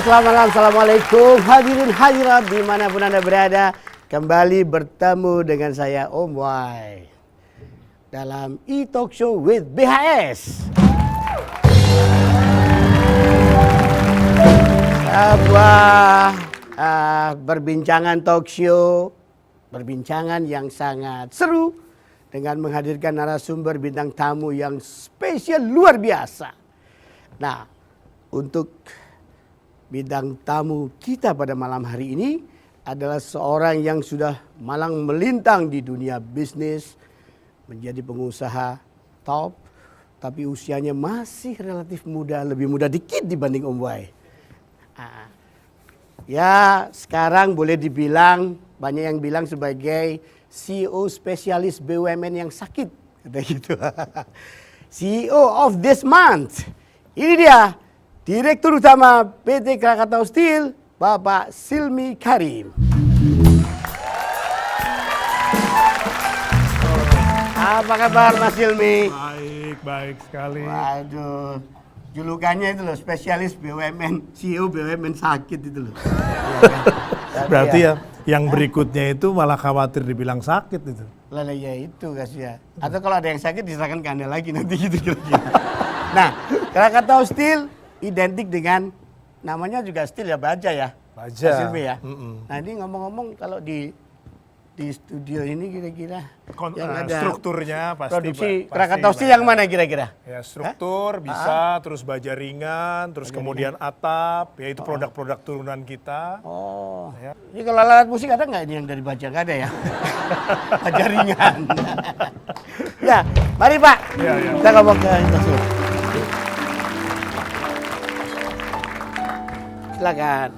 selamat malam, assalamualaikum hadirin hadirat dimanapun Anda berada. Kembali bertemu dengan saya Om Wai dalam E-Talk Show with BHS. Sebuah perbincangan talk show, perbincangan yang sangat seru dengan menghadirkan narasumber bintang tamu yang spesial luar biasa. Nah, untuk bintang tamu kita pada malam hari ini adalah seorang yang sudah malang melintang di dunia bisnis, menjadi pengusaha top, tapi usianya masih relatif muda, lebih muda dikit dibanding Om Wai. Ya, sekarang boleh dibilang, banyak yang bilang sebagai CEO spesialis BUMN yang sakit, kata gitu. CEO of this month. Ini dia, Direktur Utama PT Krakatau Steel, Bapak Silmi Karim. Apa kabar Mas Silmi? Baik sekali. Waduh, julukannya itu loh, spesialis BUMN, CEO BUMN sakit itu loh. Berarti ya yang berikutnya itu malah khawatir dibilang sakit itu. Lah ya itu kasihan. Atau kalau ada yang sakit diserahkan ke Anda lagi nanti gitu kira-kira. Nah, Krakatau Steel identik dengan namanya juga steel ya, baja ya. Baja. Silmi ya. Nah, ini ngomong-ngomong kalau di studio ini kira-kira yang ada strukturnya pasti produksi Krakatau Steel yang mana kira-kira? Ya, struktur bisa, terus baja ringan, terus kemudian atap, yaitu produk-produk turunan kita. Oh. Ya. Ini kalau alat musik ada nggak ini yang dari baja? Nggak ada ya? Baja ringan. Ya, mari Pak. Ya. Kita ngomong ke itu. Silakan.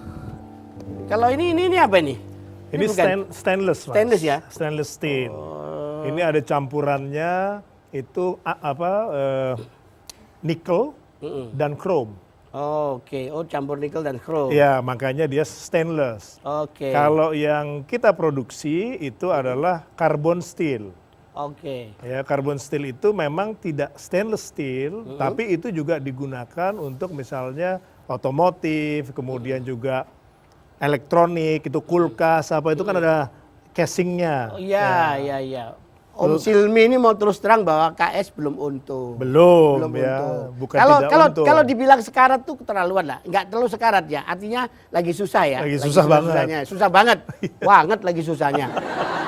Kalau ini apa ini? Ini stainless, Mas. Stainless ya? Stainless steel. Ini ada campurannya itu nikel dan chrome. Oke. Oh, campur nikel dan chrome. Ya, makanya dia stainless. Oke. Kalau yang kita produksi itu adalah carbon steel. Oke. Ya, carbon steel itu memang tidak stainless steel, tapi itu juga digunakan untuk misalnya otomotif, kemudian juga elektronik, itu kulkas apa itu kan ada casingnya. Oh, iya. Om Silmi ini mau terus terang bahwa KS belum untung. Belum ya, untung. bukan tidak untung. Kalau dibilang sekarat tuh keterlaluan lah, nggak terlalu sekarat ya. Artinya lagi susah ya. Lagi susah banget. Susah banget, banget lagi susahnya.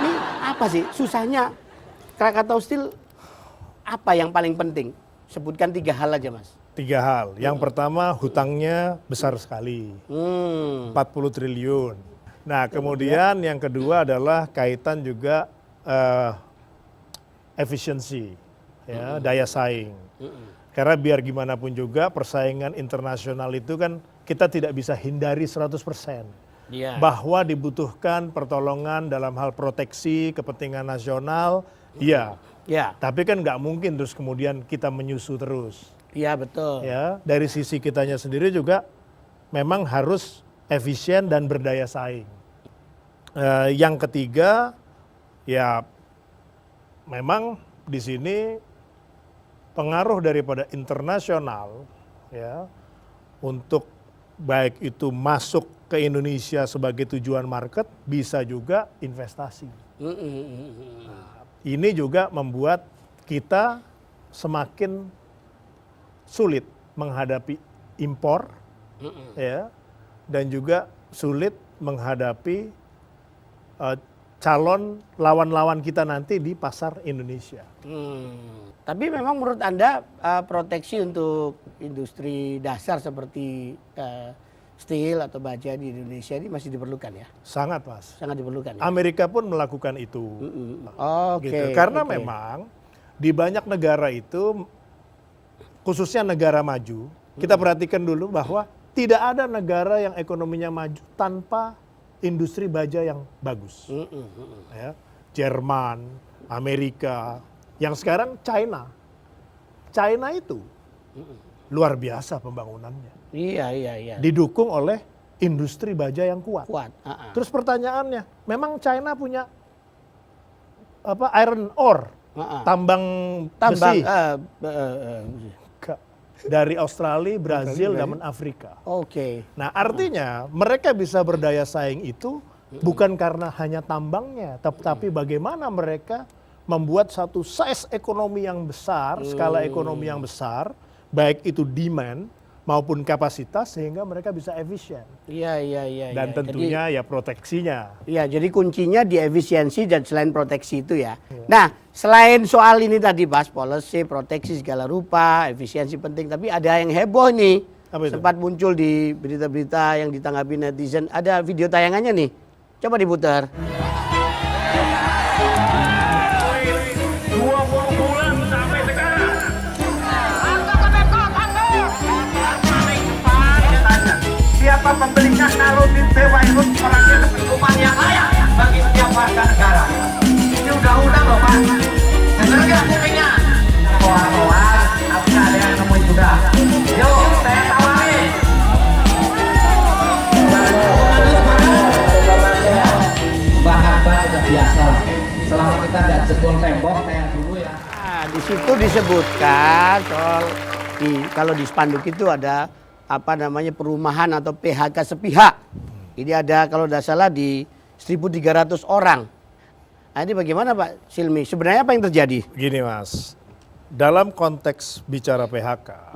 Ini apa sih susahnya Krakatau Steel? Apa yang paling penting? Sebutkan 3 hal aja, Mas. 3 hal. Yang pertama hutangnya besar sekali, 40 triliun. Nah kemudian yang kedua adalah kaitan juga efisiensi, ya, daya saing. Karena biar gimana pun juga persaingan internasional itu kan kita tidak bisa hindari 100%. Yeah. Bahwa dibutuhkan pertolongan dalam hal proteksi kepentingan nasional, ya. Tapi kan nggak mungkin terus kemudian kita menyusu terus. Iya betul. Ya, dari sisi kitanya sendiri juga memang harus efisien dan berdaya saing. Yang ketiga, ya memang di sini pengaruh daripada internasional, ya, untuk baik itu masuk ke Indonesia sebagai tujuan market, bisa juga investasi. Nah, ini juga membuat kita semakin sulit menghadapi impor, ya, dan juga sulit menghadapi calon lawan-lawan kita nanti di pasar Indonesia. Tapi memang menurut Anda proteksi untuk industri dasar seperti steel atau baja di Indonesia ini masih diperlukan ya? Sangat, Mas. Sangat diperlukan ya? Amerika pun melakukan itu. Oke. Karena memang di banyak negara itu, khususnya negara maju, kita perhatikan dulu bahwa tidak ada negara yang ekonominya maju tanpa industri baja yang bagus. Ya, Jerman, Amerika, yang sekarang China. China itu luar biasa pembangunannya. Iya. Didukung oleh industri baja yang kuat. Terus Terus pertanyaannya, memang China punya iron ore, tambang besi? Enggak. dari Australia, Brazil, dan Afrika. Oke. Nah, artinya mereka bisa berdaya saing itu bukan karena hanya tambangnya, tapi bagaimana mereka membuat satu size ekonomi yang besar, skala ekonomi yang besar, baik itu demand maupun kapasitas, sehingga mereka bisa efisien. Iya. Dan tentunya ya proteksinya. Iya, jadi kuncinya di efisiensi dan selain proteksi itu ya. Nah, selain soal ini tadi bahas policy, proteksi segala rupa, efisiensi penting, tapi ada yang heboh nih. Apa itu? Sempat muncul di berita-berita yang ditanggapi netizen. Ada video tayangannya nih. Coba diputar. 20 bulan sampai sekarang. Siapa pembelinya kalau disewa itu orangnya hukuman yang layak bagi setiap warga negara. Ini undang-undang loh Pak. Bener nggak kupingnya? Koar-koar, tapi ada yang nemuin juga. Yuk, saya tawari. Bahan-bahan udah biasa. Selama kita nggak jebol tembok kayak dulu ya. Nah, di situ disebutkan soal kalau di spanduk itu ada apa namanya perumahan atau PHK sepihak. Ini ada kalau tidak salah di 1.300 orang. Nah, ini bagaimana Pak Silmi? Sebenarnya apa yang terjadi? Gini Mas, dalam konteks bicara PHK,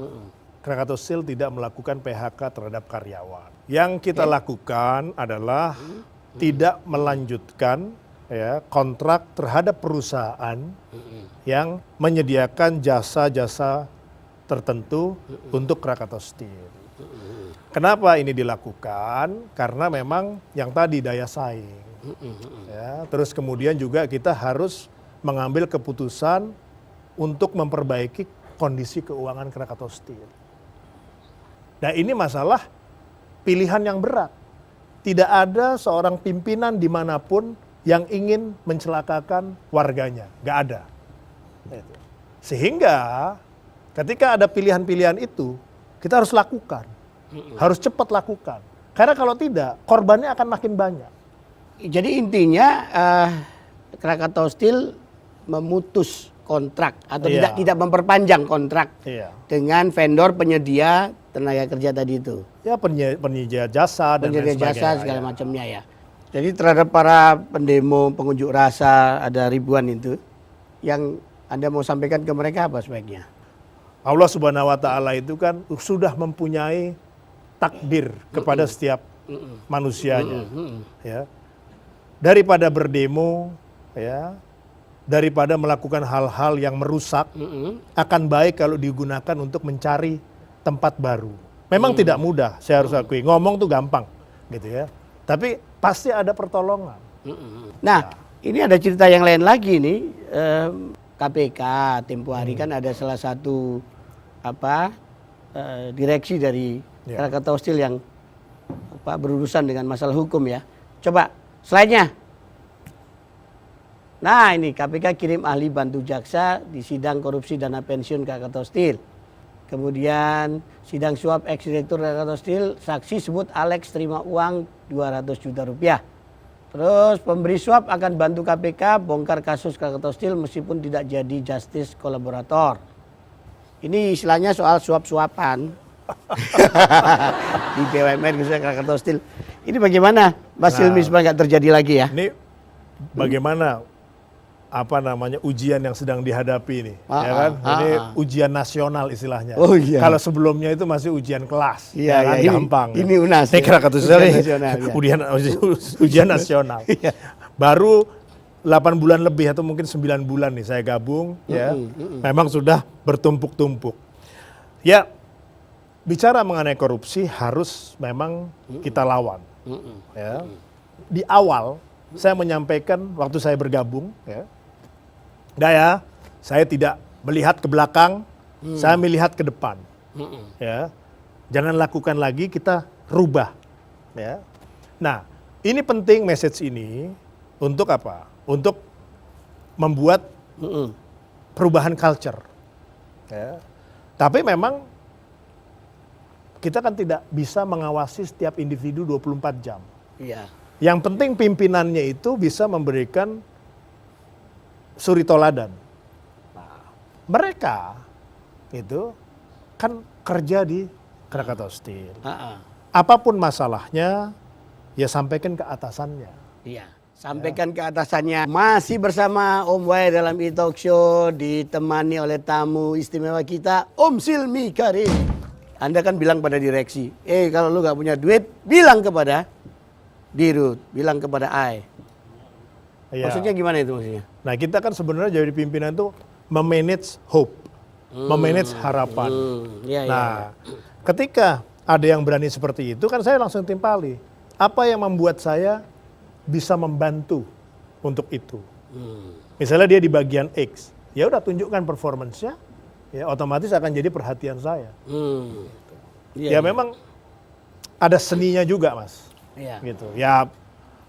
Krakatau Steel tidak melakukan PHK terhadap karyawan. Yang kita lakukan adalah tidak melanjutkan ya, kontrak terhadap perusahaan yang menyediakan jasa-jasa tertentu untuk Krakatau Steel. Kenapa ini dilakukan? Karena memang yang tadi daya saing. Ya, terus kemudian juga kita harus mengambil keputusan untuk memperbaiki kondisi keuangan Krakatau Steel. Nah, ini masalah pilihan yang berat. Tidak ada seorang pimpinan dimanapun yang ingin mencelakakan warganya. Nggak ada. Sehingga ketika ada pilihan-pilihan itu, kita harus lakukan. Harus cepat lakukan. Karena kalau tidak, korbannya akan makin banyak. Jadi intinya Krakatau Steel memutus kontrak atau tidak memperpanjang kontrak dengan vendor penyedia tenaga kerja tadi itu. Ya penyedia jasa dan lain sebagainya. Jasa segala macamnya ya. Jadi terhadap para pendemo pengunjuk rasa ada ribuan itu, yang Anda mau sampaikan ke mereka apa sebaiknya? Allah Subhanahu wa taala itu kan sudah mempunyai takdir kepada setiap manusianya. Ya. Daripada berdemo, ya, daripada melakukan hal-hal yang merusak, akan baik kalau digunakan untuk mencari tempat baru. Memang tidak mudah, saya harus akui. Ngomong tuh gampang, gitu ya. Tapi pasti ada pertolongan. Nah, ini ada cerita yang lain lagi nih. KPK tempo hari kan ada salah satu direksi dari Krakatau Steel yang berurusan dengan masalah hukum ya. Coba slide-nya. Nah, ini KPK kirim ahli bantu jaksa di sidang korupsi dana pensiun Krakatau Steel. Kemudian sidang suap ex-direktur Krakatau Steel, saksi sebut Alex terima uang 200 juta rupiah. Terus pemberi suap akan bantu KPK bongkar kasus Krakatau Steel meskipun tidak jadi justice kolaborator. Ini istilahnya soal suap-suapan di BUMN khususnya Krakatau Steel. Ini bagaimana Mas Silmi supaya nggak terjadi lagi ya? Ini bagaimana ujian yang sedang dihadapi ini, ya kan? Ini ujian nasional istilahnya. Oh, iya. Kalau sebelumnya itu masih ujian kelas, iya, ya kan? iya, Gampang. Ini UNAS. Ini Krakatau Steel ujian nasional. Baru 8 bulan lebih atau mungkin 9 bulan nih saya gabung, ya. Memang sudah bertumpuk-tumpuk. Ya, bicara mengenai korupsi harus memang kita lawan. Ya. Di awal saya menyampaikan waktu saya bergabung, ya, saya tidak melihat ke belakang, saya melihat ke depan. Ya, jangan lakukan lagi, kita rubah. Ya. Nah, ini penting message ini untuk apa? Untuk membuat perubahan culture. Ya. Tapi memang kita kan tidak bisa mengawasi setiap individu 24 jam. Iya. Yang penting pimpinannya itu bisa memberikan suri toladan. Nah, mereka itu kan kerja di Krakatau Steel. Ah, ah. Apapun masalahnya, ya sampaikan ke atasannya. Iya. Sampaikan ke atasannya. Masih bersama Om Wai dalam e-talk show, ditemani oleh tamu istimewa kita, Om Silmi Karim. Anda kan bilang pada direksi, kalau lu gak punya duit, bilang kepada Dirut, bilang kepada I. Ya. Maksudnya gimana itu maksudnya? Nah, kita kan sebenarnya jadi pimpinan itu memanage hope, memanage harapan. Iya, iya. Nah, ketika ada yang berani seperti itu, kan saya langsung timpali. Apa yang membuat saya bisa membantu untuk itu? Misalnya dia di bagian X, ya udah tunjukkan performance-nya, ya otomatis akan jadi perhatian saya. Iya, Ya memang ada seninya juga, Mas. Iya. Gitu. Ya,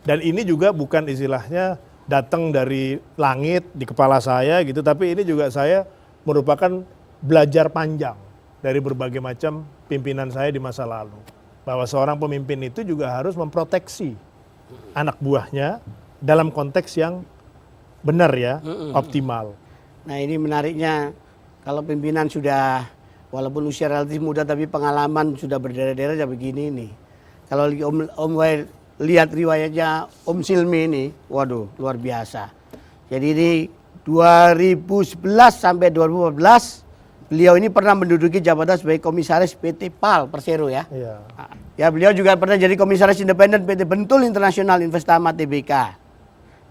dan ini juga bukan istilahnya datang dari langit di kepala saya gitu, tapi ini juga saya merupakan belajar panjang dari berbagai macam pimpinan saya di masa lalu. Bahwa seorang pemimpin itu juga harus memproteksi anak buahnya dalam konteks yang benar ya, optimal. Nah ini menariknya, kalau pimpinan sudah, walaupun usia relatif muda tapi pengalaman sudah berderet-deret ya begini nih. Kalau Om Wai lihat riwayatnya Om Silmi ini, waduh luar biasa. Jadi ini 2011 sampai 2014, beliau ini pernah menduduki jabatan sebagai komisaris PT PAL Persero ya. Iya. Ya beliau juga pernah jadi komisaris independen PT Bentul Internasional Investama Tbk.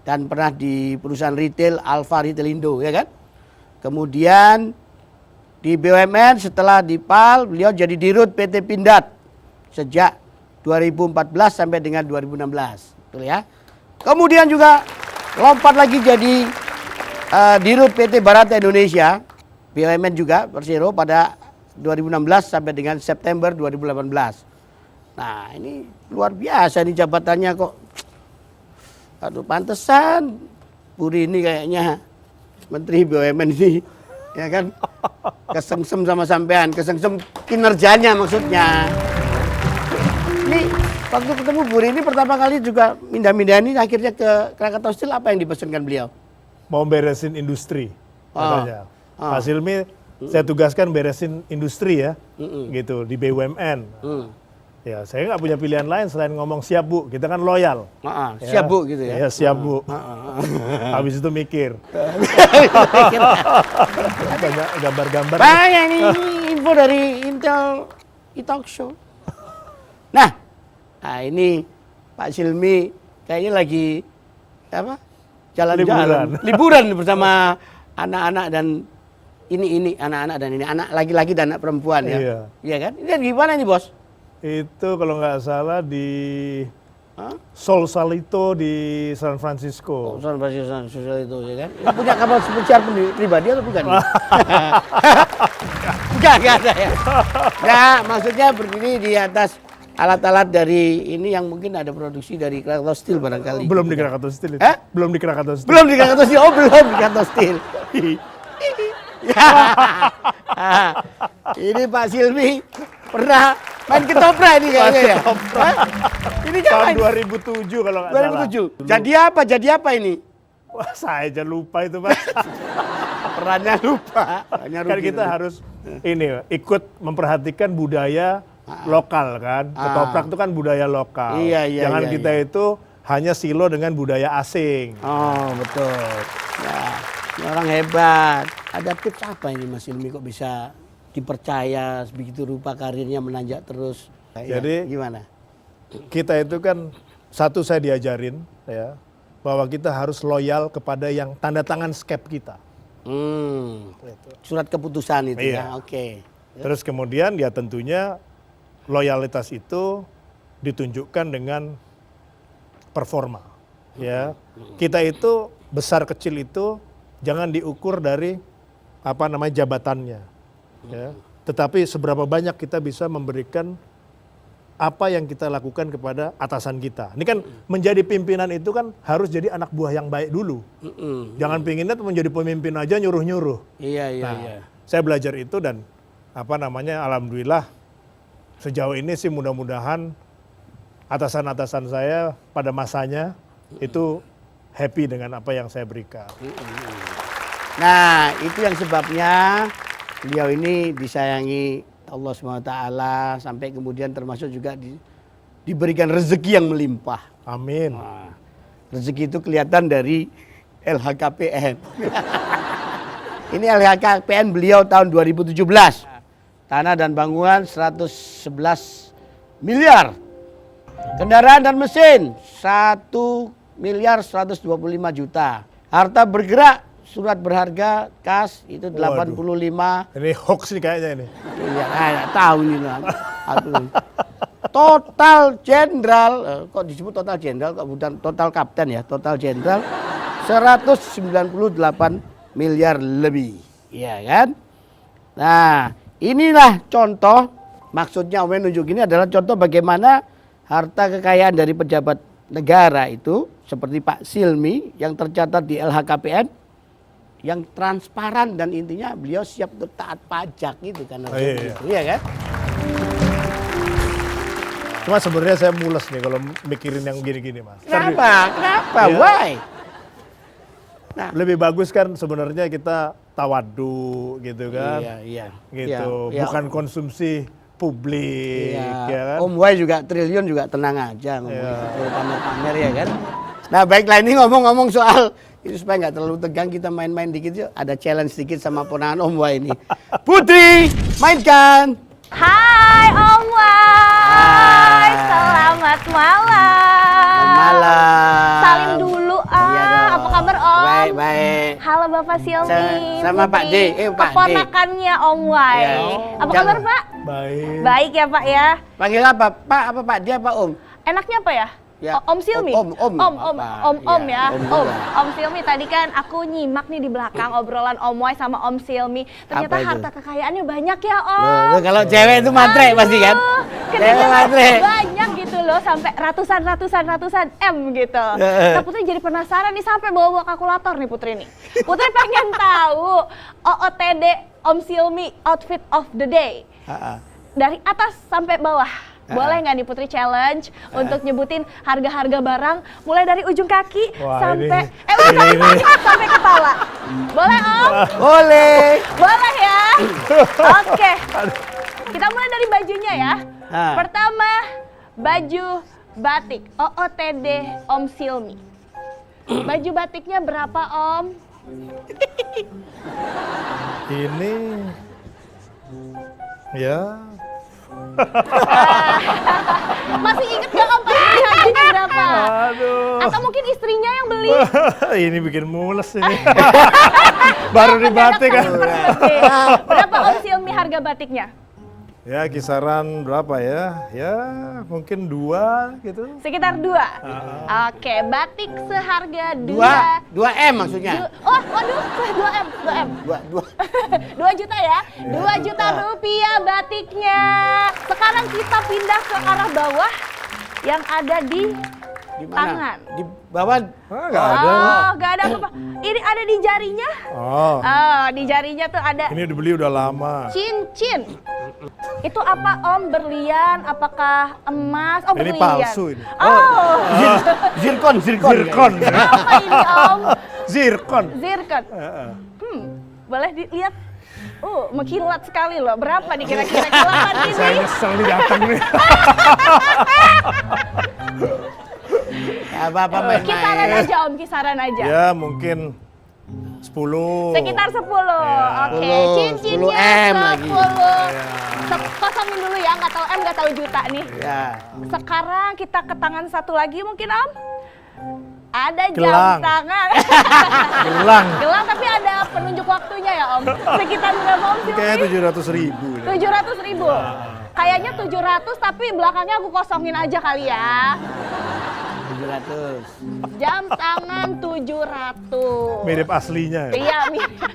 Dan pernah di perusahaan retail Alfa Retail Indo ya kan. Kemudian di BUMN setelah di PAL beliau jadi dirut PT Pindad sejak 2014 sampai dengan 2016. Betul ya. Kemudian juga lompat lagi jadi dirut PT Barata Indonesia, BUMN juga Persero pada 2016 sampai dengan September 2018. Nah ini luar biasa nih jabatannya kok. Aduh pantesan Puri ini kayaknya Menteri BUMN ini ya kan kesengsem sama sampean, kesengsem kinerjanya maksudnya. Ini waktu ketemu Puri ini pertama kali juga mindah-mindah ini akhirnya ke Krakatau Steel, apa yang dipesankan beliau? Mau beresin industri katanya. Pak Silmi saya tugaskan beresin industri ya, gitu di BUMN. Ya saya nggak punya pilihan lain selain ngomong siap Bu, kita kan loyal. Siap Bu gitu ya. Ya siap Bu. Habis itu mikir. Banyak gambar-gambar. Banyak ini info dari Intel e-talk show. Nah ini Pak Silmi kayaknya lagi apa? Jalan-jalan, liburan bersama anak-anak dan ini anak-anak dan ini anak laki-laki dan anak perempuan ya. Iya. Iya kan? Ini gimana nih Bos? Itu kalau nggak salah di Sausalito di San Francisco. San Francisco itu ya kan? Ini punya kapal spesial pribadi atau bukan? Enggak ada ya. Nah, maksudnya berdiri di atas alat-alat dari ini yang mungkin ada produksi dari Krakatau Steel barangkali. Belum di Krakatau Steel itu. Belum di Krakatau Steel. Belum di Krakatau Steel. Oh, belum di Krakatau Steel. Ini Pak Silmi pernah main ketoprak ini kayaknya ya. Ini kan Tahun 2007 kalau nggak salah. 2007. Jadi apa ini? Wah, saya aja lupa itu, Pak. Perannya lupa. Kan kita harus ini ikut memperhatikan budaya lokal kan. Ketoprak itu kan budaya lokal. Iya, Jangan iya, kita itu hanya silo dengan budaya asing. Oh, betul. Ya, ini orang hebat. Ada tips apa ini Mas Silmi kok bisa dipercaya begitu rupa karirnya menanjak terus? Jadi gimana? Kita itu kan satu saya diajarin ya bahwa kita harus loyal kepada yang tanda tangan skep kita. Surat keputusan itu Iya. ya. Oke. Terus kemudian ya tentunya loyalitas itu ditunjukkan dengan performa. Ya, kita itu besar kecil itu jangan diukur dari apa namanya jabatannya. Ya, tetapi seberapa banyak kita bisa memberikan apa yang kita lakukan kepada atasan kita. Ini kan menjadi pimpinan itu kan harus jadi anak buah yang baik dulu. Jangan pinginnya tuh menjadi pemimpin aja nyuruh-nyuruh. Iya. Saya belajar itu dan apa namanya alhamdulillah sejauh ini sih mudah-mudahan atasan-atasan saya pada masanya itu happy dengan apa yang saya berikan. Nah, itu yang sebabnya beliau ini disayangi Allah SWT, sampai kemudian termasuk juga diberikan rezeki yang melimpah. Amin. Nah, rezeki itu kelihatan dari LHKPN. Ini LHKPN beliau tahun 2017. Tanah dan bangunan 111 miliar. Kendaraan dan mesin 1 miliar 125 juta. Harta bergerak, surat berharga, kas itu 85. Ini hoax nih kayaknya ini. Iya, nggak tahu ini lah. Total jenderal, kok disebut total jenderal, kok bukan total kapten ya, total jenderal 198 miliar lebih, ya kan? Nah, inilah contoh, maksudnya Om nunjuk ini adalah contoh bagaimana harta kekayaan dari pejabat negara itu, seperti Pak Silmi yang tercatat di LHKPN, yang transparan dan intinya beliau siap untuk taat pajak gitu kan. Iya kan? Cuma sebenarnya saya mules nih kalau mikirin yang gini-gini, Mas. Kenapa? Kenapa? Ya. Why? Nah, Lebih bagus kan sebenarnya kita tawadu gitu kan. Iya. Gitu, Iya. bukan konsumsi publik ya kan. Om Wai juga triliun juga tenang aja ngomong Iya. pamer-pamer ya kan. Nah baiklah, ini ngomong-ngomong soal itu supaya nggak terlalu tegang, kita main-main dikit yuk. Ada challenge dikit sama ponakan Om Wai ini. Putri, mainkan. Hai Om Wai, selamat malam. Malam. Salim dulu Iya dong. apa kabar Om? Baik. Halo Bapak Silmi. Sama Pak D. Putri, Pak D. keponakannya Om Wai. Iya. Apa Jangan- kabar Pak? Baik. Baik ya Pak ya. Panggil apa? Pak, apa Pak? Dia apa Om? Enaknya apa ya? Ya. Om Silmi. Om apa? Om Ya, ya. Om juga. Om Silmi, tadi kan aku nyimak nih di belakang obrolan Om Wai sama Om Silmi. Ternyata Apa itu? harta kekayaannya banyak ya Om. Loh, kalau cewek itu matre pasti kan? Cewek Kenapa matre. banyak gitu loh, sampai ratusan M gitu. Nah Putri jadi penasaran nih, sampai bawa kalkulator nih Putri nih. Putri pengen tahu OOTD Om Silmi outfit of the day dari atas sampai bawah. Boleh nggak nih Putri challenge untuk nyebutin harga-harga barang mulai dari ujung kaki Wah, sampai ini. sampai kepala. Boleh Om? Boleh. Boleh ya. Oke. Kita mulai dari bajunya ya. Pertama, baju batik OOTD Om Silmi. Baju batiknya berapa Om? Ini ya Masih inget gak Om harganya berapa? aduh. Atau mungkin istrinya yang beli? Ini bikin mules ini. Baru di batik kan. Oke. Berapa Om Silmi harga batiknya? Ya kisaran berapa ya? Ya mungkin 2 gitu. Sekitar 2. Oke, batik seharga 2. 2 M maksudnya. Oh, waduh, 2M. 2 juta ya? 2 juta rupiah batiknya. Sekarang kita pindah ke arah bawah yang ada di Di mana? tangan. Di bawah. Nggak ada. Oh, nggak ada apa-apa. Ini ada di jarinya. Oh, Oh, di jarinya tuh ada ini dibeli udah lama. cincin. Itu apa Om? Berlian? Apakah emas? Oh, Ini berlian. palsu ini. Oh, Zirkon. Zirkon. apa ini Om? Zirkon. Zirkon. Boleh dilihat? Mengkilat sekali loh. Berapa nih kira-kira kilatan Saya ini? nyesel nih datang nih. Apa-apa main-main. Kisaran aja Om, kisaran aja. Ya mungkin 10. Sekitar 10. Oke, 10, cincinnya 10 M lagi. 10. Kosongin dulu ya, nggak tahu M, nggak tahu juta nih. Ya. Sekarang kita ke tangan satu lagi mungkin Om. Ada jam Gelang. tangan. Gelang. Gelang tapi ada penunjuk waktunya ya Om. Sekitar berapa Om Silmi? Kayak 700.000 ini. 700.000. Kayaknya 700 tapi belakangnya aku kosongin aja kali ya. 700. Jam tangan 700. Mirip aslinya ya. Iya,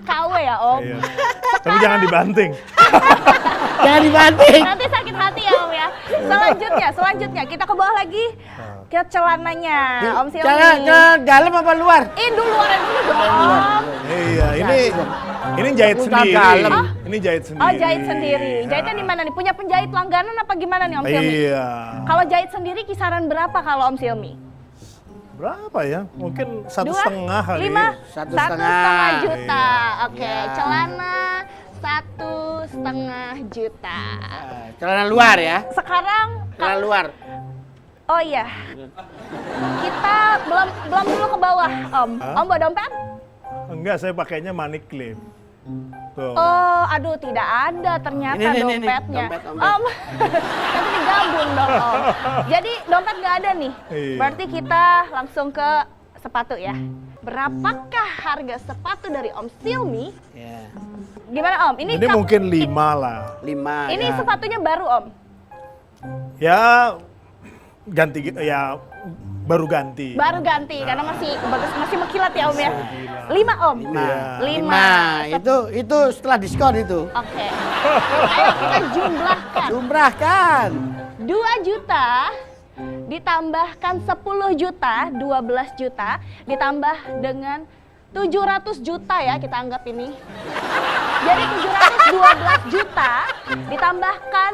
KW ya Om. Iya. Tapi jangan dibanting. Jangan dibanting. Nanti sakit hati ya Om ya. Selanjutnya kita ke bawah lagi. Ke celananya Om Silmi. Jangan dalam apa luar? Luaran dulu dong. Iya, ini jahit Udah sendiri. dalam. Ini jahit sendiri. Oh, jahit sendiri. Jahitnya di mana nih? Punya penjahit langganan apa gimana nih Om Silmi? Iya. Kalau jahit sendiri kisaran berapa kalau Om Silmi? Berapa ya? Mungkin 1,5 2, kali. 5, 1,5 1,5 juta. Iya. Oke, Iya. celana 1,5 juta. Celana luar ya. Sekarang Celana luar. oh iya. Kita belum dulu ke bawah, Om. Om bawa dompet? Enggak, saya pakainya money clip. Tuh. Oh, aduh tidak ada ternyata Ini, dompetnya. dompet. Om, nanti digabung dong Om. Jadi dompet nggak ada nih. Iya. Berarti kita langsung ke sepatu ya. Berapakah harga sepatu dari Om Silmi? Ya. Gimana Om? Ini mungkin 5 lah. 5. Ini ya. sepatunya baru Om. Ya ganti ya baru ganti. Baru ganti karena masih bagus, masih mengkilat ya Om ya. 5 Om. 5. Itu setelah diskon itu. Oke. Ayo kita jumlahkan. Jumlahkan. 2 juta ditambahkan 10 juta, 12 juta ditambah dengan 700 juta ya kita anggap ini. Jadi 712 juta ditambahkan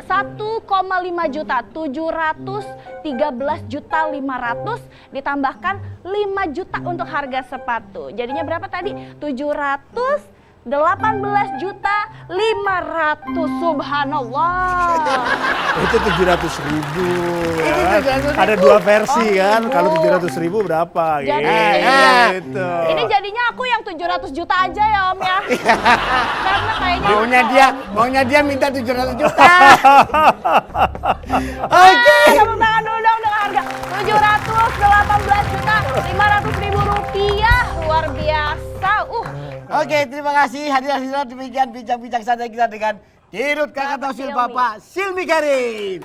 1,5 juta, 713 juta 500 ditambahkan 5 juta untuk harga sepatu. Jadinya berapa tadi? 718 juta 500. Subhanallah. Itu 700.000 Itu ya. 700.000. Ada 2 versi kan. gitu. Kalau 700.000 berapa Jadi, gitu. Ini jadinya aku yang 700 juta aja ya Om ya. Karena kayaknya Maunya dia minta 700 juta. Oke. Tepuk tangan dulu dong dengan harga 718 juta 500 ribu rupiah. Luar biasa. Oke, terima kasih hadirin. Demikian bincang-bincang santai kita dengan Dirut Kakak Tausil Bapak Silmi Karim.